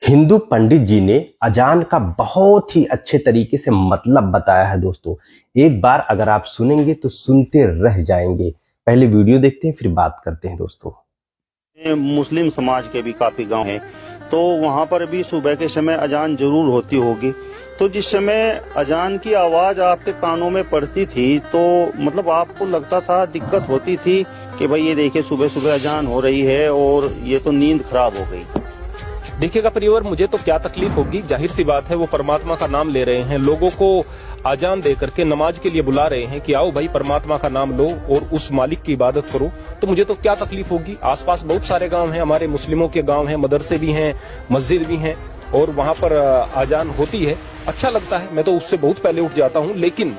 हिंदू पंडित जी ने अजान का बहुत ही अच्छे तरीके से मतलब बताया है दोस्तों। एक बार अगर आप सुनेंगे तो सुनते रह जाएंगे। पहले वीडियो देखते हैं फिर बात करते हैं दोस्तों। मुस्लिम समाज के भी काफी गांव हैं, तो वहां पर भी सुबह के समय अजान जरूर होती होगी। तो जिस समय अजान की आवाज आपके कानों में पड़ती थी तो मतलब आपको लगता था, दिक्कत होती थी कि भाई ये देखिए सुबह सुबह अजान हो रही है और ये तो नींद खराब हो गई। देखिएगा परिवार, मुझे तो क्या तकलीफ होगी, जाहिर सी बात है। वो परमात्मा का नाम ले रहे हैं, लोगों को आजान दे करके नमाज के लिए बुला रहे हैं कि आओ भाई परमात्मा का नाम लो और उस मालिक की इबादत करो। तो मुझे तो क्या तकलीफ होगी। आसपास बहुत सारे गांव हैं, हमारे मुस्लिमों के गांव हैं, मदरसे भी हैं, मस्जिद भी हैं और वहां पर आजान होती है। अच्छा लगता है, मैं तो उससे बहुत पहले उठ जाता हूँ। लेकिन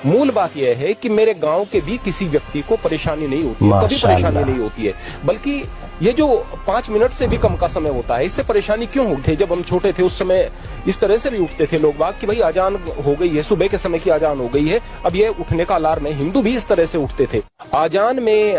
मूल बात यह है कि मेरे गांव के भी किसी व्यक्ति को परेशानी नहीं होती है, कभी परेशानी नहीं होती है। बल्कि ये जो 5 मिनट से भी कम का समय होता है, इससे परेशानी क्यों होती है। जब हम छोटे थे उस समय इस तरह से भी उठते थे लोग बाग कि भाई अजान हो गई है, सुबह के समय की अजान हो गई है, अब ये उठने का अलार्म है। हिंदू भी इस तरह से उठते थे। अजान में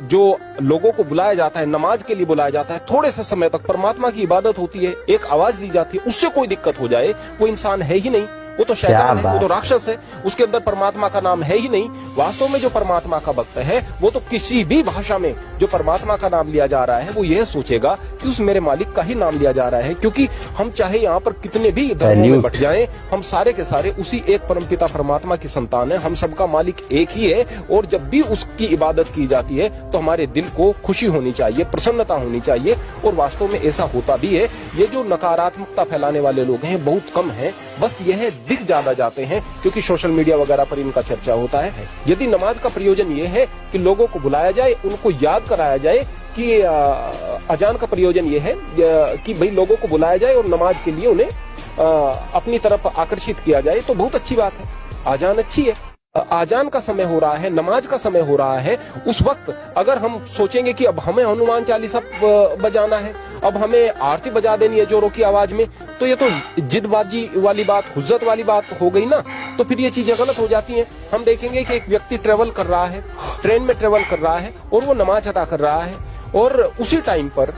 जो लोगों को बुलाया जाता है, नमाज के लिए बुलाया जाता है, थोड़े से समय तक परमात्मा की इबादत होती है, एक आवाज दी जाती है। उससे कोई दिक्कत हो जाए, वो इंसान है ही नहीं, वो तो शैतान है, वो तो राक्षस है, उसके अंदर परमात्मा का नाम है ही नहीं। वास्तव में जो परमात्मा का भक्त है वो तो किसी भी भाषा में जो परमात्मा का नाम लिया जा रहा है वो यह सोचेगा कि उस मेरे मालिक का ही नाम लिया जा रहा है। क्योंकि हम चाहे यहाँ पर कितने भी धर्मों में बट जाएं, हम सारे के सारे उसी एक परमपिता परमात्मा की संतान है। हम सबका मालिक एक ही है और जब भी उसकी इबादत की जाती है तो हमारे दिल को खुशी होनी चाहिए, प्रसन्नता होनी चाहिए। और वास्तव में ऐसा होता भी है। ये जो नकारात्मकता फैलाने वाले लोग हैं बहुत कम है, बस यह दिख ज्यादा जाते हैं क्योंकि सोशल मीडिया वगैरह पर इनका चर्चा होता है। यदि नमाज का प्रयोजन ये है कि लोगों को बुलाया जाए, उनको याद कराया जाए कि अजान का प्रयोजन ये है कि भाई लोगों को बुलाया जाए और नमाज के लिए उन्हें अपनी तरफ आकर्षित किया जाए, तो बहुत अच्छी बात है। अजान अच्छी है, आजान का समय हो रहा है, नमाज का समय हो रहा है। उस वक्त अगर हम सोचेंगे कि अब हमें हनुमान चालीसा बजाना है, अब हमें आरती बजा देनी है जोरों की आवाज में, तो ये तो जिदबाजी वाली बात, हुज्जत वाली बात हो गई ना। तो फिर ये चीजें गलत हो जाती हैं। हम देखेंगे कि एक व्यक्ति ट्रेवल कर रहा है, ट्रेन में ट्रेवल कर रहा है और वो नमाज अदा कर रहा है और उसी टाइम पर,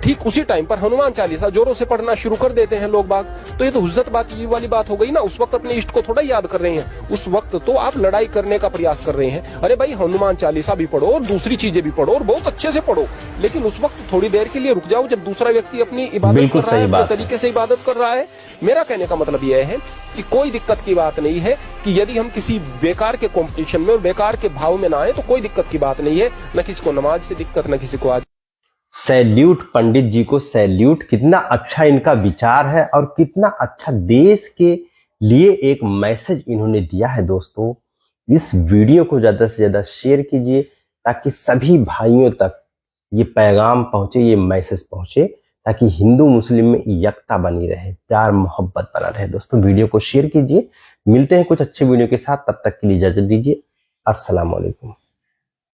ठीक उसी टाइम पर हनुमान चालीसा जोरों से पढ़ना शुरू कर देते हैं लोग बाग। तो ये तो हुज्जत बात वाली बात हो गई ना। उस वक्त अपने इष्ट को थोड़ा याद कर रहे हैं, उस वक्त तो आप लड़ाई करने का प्रयास कर रहे हैं। अरे भाई हनुमान चालीसा भी पढ़ो और दूसरी चीजें भी पढ़ो और बहुत अच्छे से पढ़ो, लेकिन उस वक्त थोड़ी देर के लिए रुक जाओ जब दूसरा व्यक्ति अपनी इबादत कर रहा है, अपने तरीके से इबादत कर रहा है। मेरा कहने का मतलब यह है कि कोई दिक्कत की बात नहीं है कि यदि हम किसी बेकार के कंपटीशन में और बेकार के भाव में ना आए तो कोई दिक्कत की बात नहीं है। न किसी को नमाज से दिक्कत, न किसी को आज। सैल्यूट पंडित जी को सैल्यूट। कितना अच्छा इनका विचार है और कितना अच्छा देश के लिए एक मैसेज इन्होंने दिया है दोस्तों। इस वीडियो को ज्यादा से ज्यादा शेयर कीजिए ताकि सभी भाइयों तक ये पैगाम पहुंचे, ये मैसेज पहुंचे, ताकि हिंदू मुस्लिम में एकता बनी रहे, प्यार मोहब्बत बना रहे। दोस्तों वीडियो को शेयर कीजिए। मिलते हैं कुछ अच्छे वीडियो के साथ, तब तक के लिए इजाजत दीजिए। अस्सलाम वालेकुम।